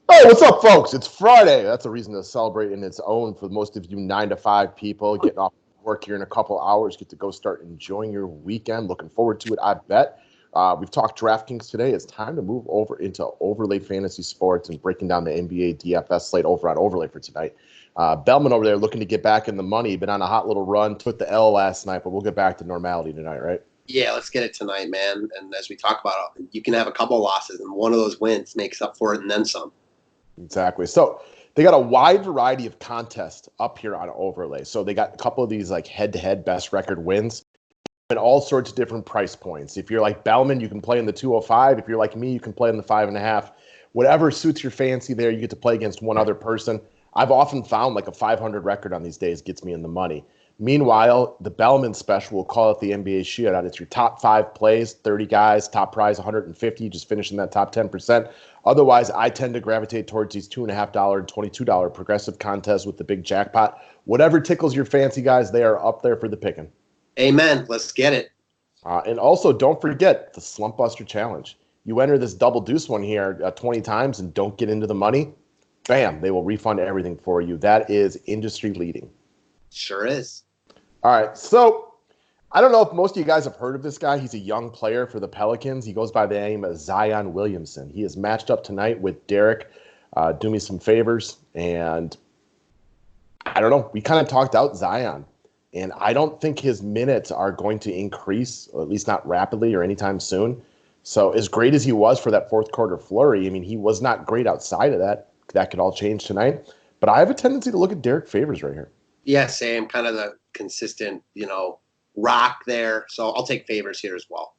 Oh, what's up, folks? It's Friday. That's a reason to celebrate in its own for most of you 9 to 5 people getting off work here in a couple hours. Get to go start enjoying your weekend. Looking forward to it, I bet. We've talked DraftKings today. It's time to move over into Overlay Fantasy Sports and breaking down the NBA DFS slate over on Overlay for tonight. Bellman over there looking to get back in the money. Been on a hot little run. Took the L last night, but we'll get back to normality tonight, right? Yeah, let's get it tonight, man. And as we talk about it, you can have a couple losses, and one of those wins makes up for it and then some. Exactly. So they got a wide variety of contests up here on Overlay. So they got a couple of these like head-to-head best record wins and all sorts of different price points. If you're like Bellman, you can play in the 205. If you're like me, you can play in the 5.5. Whatever suits your fancy there, you get to play against one other person. I've often found like a 500 record on these days gets me in the money. Meanwhile, the Bellman special, we'll call it the NBA Shootout. It's your top 5 plays, 30 guys, top prize 150, just finishing that top 10%. Otherwise, I tend to gravitate towards these $2.50 and $22 progressive contests with the big jackpot. Whatever tickles your fancy, guys, they are up there for the picking. Amen. Let's get it. And also, don't forget the Slump Buster Challenge. You enter this double deuce one here 20 times and don't get into the money, bam, they will refund everything for you. That is industry leading. Sure is. All right, so I don't know if most of you guys have heard of this guy. He's a young player for the Pelicans. He goes by the name of Zion Williamson. He is matched up tonight with Derek. Do me some favors. And I don't know. We kind of talked out Zion. And I don't think his minutes are going to increase, or at least not rapidly or anytime soon. So as great as he was for that fourth quarter flurry, I mean, he was not great outside of that. That could all change tonight. But I have a tendency to look at Derek Favors right here. Yeah, same. Kind of the consistent, rock there. So I'll take Favors here as well.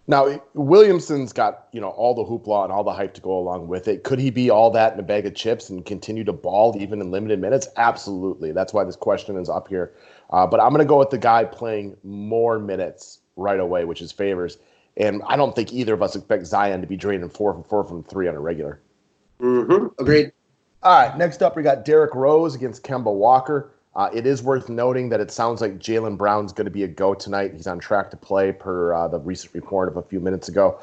Now, Williamson's got, all the hoopla and all the hype to go along with it. Could he be all that in a bag of chips and continue to ball even in limited minutes? Absolutely. That's why this question is up here. But I'm going to go with the guy playing more minutes right away, which is Favors. And I don't think either of us expect Zion to be draining 4 from 3 on a regular. Mm-hmm. Agreed. All right, next up, we got Derrick Rose against Kemba Walker. It is worth noting that it sounds like Jaylen Brown's going to be a go tonight. He's on track to play per the recent report of a few minutes ago,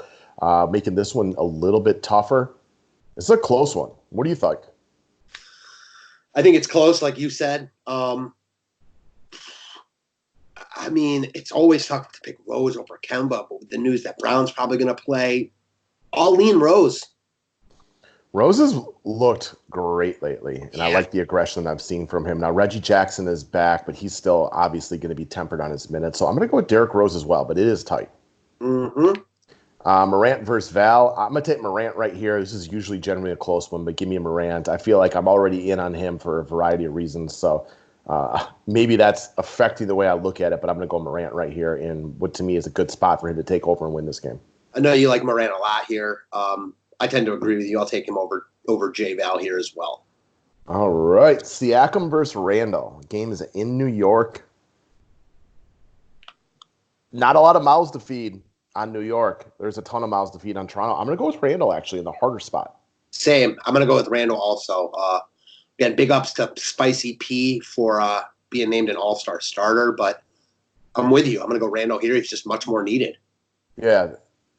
making this one a little bit tougher. It's a close one. What do you think? I think it's close, like you said. It's always tough to pick Rose over Kemba, but with the news that Brown's probably going to play, I'll lean Rose. Rose has looked great lately, and I like the aggression I've seen from him. Now, Reggie Jackson is back, but he's still obviously going to be tempered on his minutes. So I'm going to go with Derrick Rose as well, but it is tight. Mm-hmm. Morant versus Val. I'm going to take Morant right here. This is usually generally a close one, but give me a Morant. I feel like I'm already in on him for a variety of reasons. So maybe that's affecting the way I look at it, but I'm going to go Morant right here in what to me is a good spot for him to take over and win this game. I know you like Morant a lot here. I tend to agree with you. I'll take him over J Val here as well. All right. Siakam versus Randall. Game is in New York. Not a lot of mouths to feed on New York. There's a ton of mouths to feed on Toronto. I'm going to go with Randall, actually, in the harder spot. Same. I'm going to go with Randall also. Again, big ups to Spicy P for being named an all-star starter, but I'm with you. I'm going to go Randall here. He's just much more needed. Yeah.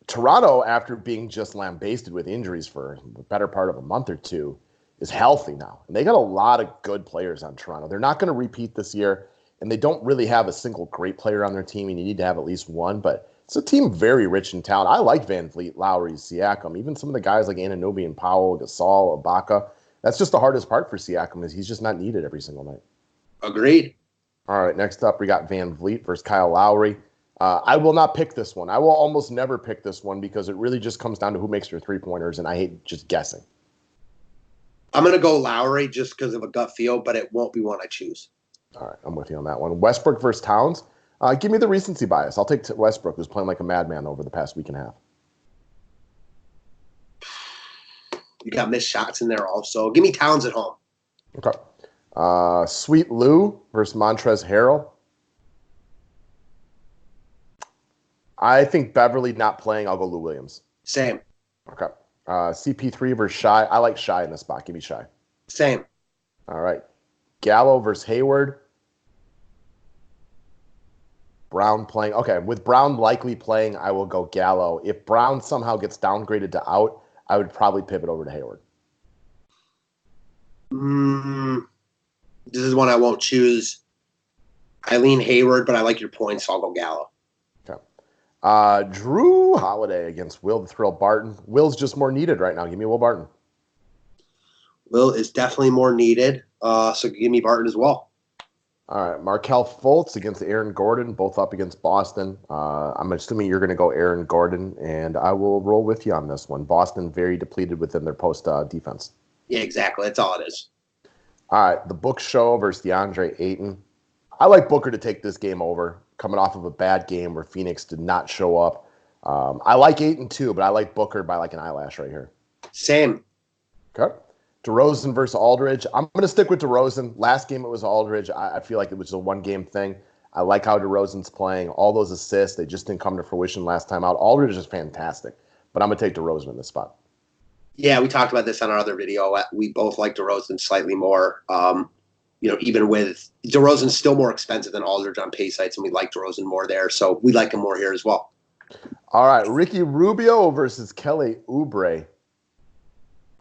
Toronto, after being just lambasted with injuries for the better part of a month or two, is healthy now. And they got a lot of good players on Toronto. They're not going to repeat this year, and they don't really have a single great player on their team, and you need to have at least one. But it's a team very rich in talent. I like Van Vliet, Lowry, Siakam, even some of the guys like Anunoby and Powell, Gasol, Ibaka. That's just the hardest part for Siakam is he's just not needed every single night. Agreed. All right, next up, we got Van Vliet versus Kyle Lowry. I will not pick this one. I will almost never pick this one because it really just comes down to who makes your three-pointers, and I hate just guessing. I'm going to go Lowry just because of a gut feel, but it won't be one I choose. All right, I'm with you on that one. Westbrook versus Towns. Give me the recency bias. I'll take Westbrook, who's playing like a madman over the past week and a half. You got missed shots in there also. Give me Towns at home. Okay. Sweet Lou versus Montrezl Harrell. I think Beverly not playing. I'll go Lou Williams. Same. Okay. CP3 versus Shai. I like Shai in this spot. Give me Shai. Same. All right. Gallo versus Hayward. Brown playing. Okay, with Brown likely playing, I will go Gallo. If Brown somehow gets downgraded to out, I would probably pivot over to Hayward. Mm, this is one I won't choose. I lean Hayward, but I like your points, so I'll go Gallo. Okay. Drew Holiday against Will the Thrill Barton. Will's just more needed right now. Give me Will Barton. Will is definitely more needed, so give me Barton as well. All right. Markelle Fultz against Aaron Gordon, both up against Boston. I'm assuming you're going to go Aaron Gordon, and I will roll with you on this one. Boston very depleted within their post defense. Yeah, exactly. That's all it is. All right. The Book Show versus DeAndre Ayton. I like Booker to take this game over, coming off of a bad game where Phoenix did not show up. I like Ayton too, but I like Booker by like an eyelash right here. Same. Okay. DeRozan versus Aldridge. I'm going to stick with DeRozan. Last game it was Aldridge. I feel like it was a one-game thing. I like how DeRozan's playing. All those assists, they just didn't come to fruition last time out. Aldridge is fantastic, but I'm going to take DeRozan in this spot. Yeah, we talked about this on our other video. We both like DeRozan slightly more. Even with DeRozan's still more expensive than Aldridge on pay sites, and we like DeRozan more there. So we like him more here as well. All right, Ricky Rubio versus Kelly Oubre.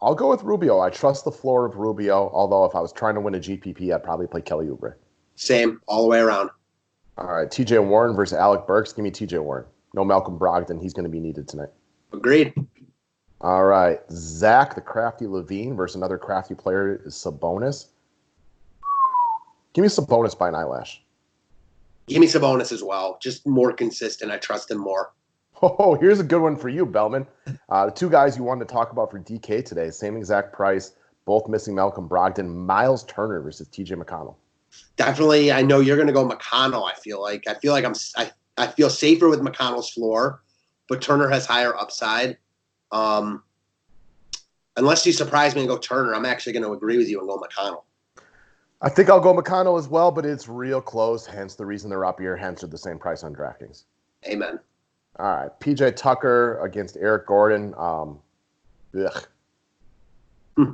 I'll go with Rubio. I trust the floor of Rubio, although if I was trying to win a GPP, I'd probably play Kelly Oubre. Same, all the way around. All right, TJ Warren versus Alec Burks. Give me TJ Warren. No Malcolm Brogdon. He's going to be needed tonight. Agreed. All right, Zach, the crafty Levine versus another crafty player is Sabonis. Give me Sabonis by an eyelash. Give me Sabonis as well. Just more consistent. I trust him more. Oh, here's a good one for you, Bellman. The two guys you wanted to talk about for DK today, same exact price, both missing Malcolm Brogdon. Miles Turner versus TJ McConnell. Definitely, I know you're going to go McConnell. I feel like I feel safer with McConnell's floor, but Turner has higher upside. Unless you surprise me and go Turner, I'm actually going to agree with you and go McConnell. I think I'll go McConnell as well, but it's real close. Hence the reason they're up here. Hence they're the same price on DraftKings. Amen. All right, PJ Tucker against Eric Gordon. Give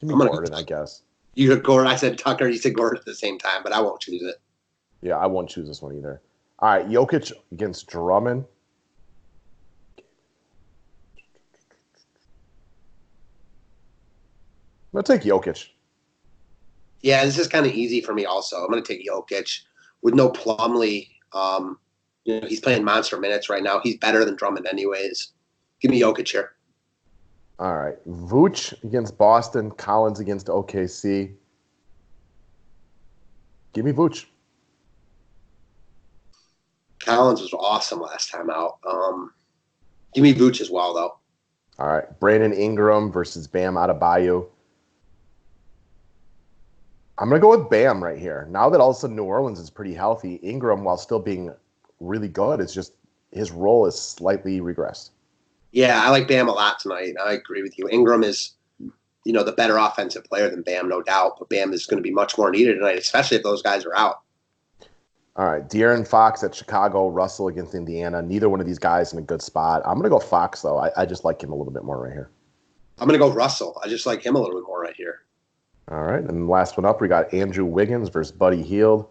me Gordon, I guess. You heard Gordon. I said Tucker. You said Gordon at the same time, but I won't choose it. Yeah, I won't choose this one either. All right, Jokic against Drummond. I'm going to take Jokic. Yeah, this is kind of easy for me also. I'm going to take Jokic with no Plumlee. He's playing monster minutes right now. He's better than Drummond anyways. Give me Jokic here. All right. Vooch against Boston. Collins against OKC. Give me Vooch. Collins was awesome last time out. Give me Vooch as well, though. All right. Brandon Ingram versus Bam Adebayo. I'm going to go with Bam right here. Now that all of a sudden New Orleans is pretty healthy, Ingram, while still being really good, it's just his role is slightly regressed. Yeah, I like Bam a lot tonight. I agree with you. Ingram is, the better offensive player than Bam, no doubt. But Bam is going to be much more needed tonight, especially if those guys are out. All right, De'Aaron Fox at Chicago, Russell against Indiana. Neither one of these guys in a good spot. I'm going to go Fox, though. I just like him a little bit more right here. I'm going to go Russell. I just like him a little bit more right here. All right, and the last one up, we got Andrew Wiggins versus Buddy Hield.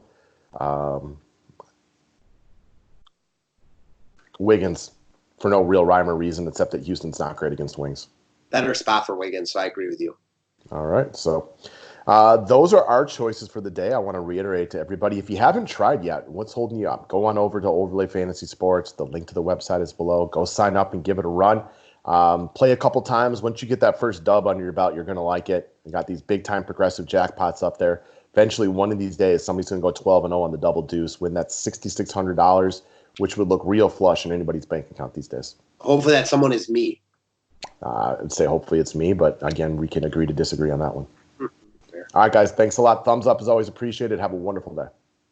Wiggins, for no real rhyme or reason, except that Houston's not great against wings. Better spot for Wiggins, so I agree with you. All right, so those are our choices for the day. I want to reiterate to everybody, if you haven't tried yet, what's holding you up? Go on over to Overlay Fantasy Sports. The link to the website is below. Go sign up and give it a run. Play a couple times. Once you get that first dub under your belt, you're going to like it. You got these big-time progressive jackpots up there. Eventually, one of these days, somebody's going to go 12-0 on the double deuce, win that $6,600, which would look real flush in anybody's bank account these days. Hopefully that someone is me. I'd say hopefully it's me, but again, we can agree to disagree on that one. All right, guys, thanks a lot. Thumbs up is always appreciated. Have a wonderful day.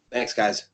Thanks, guys.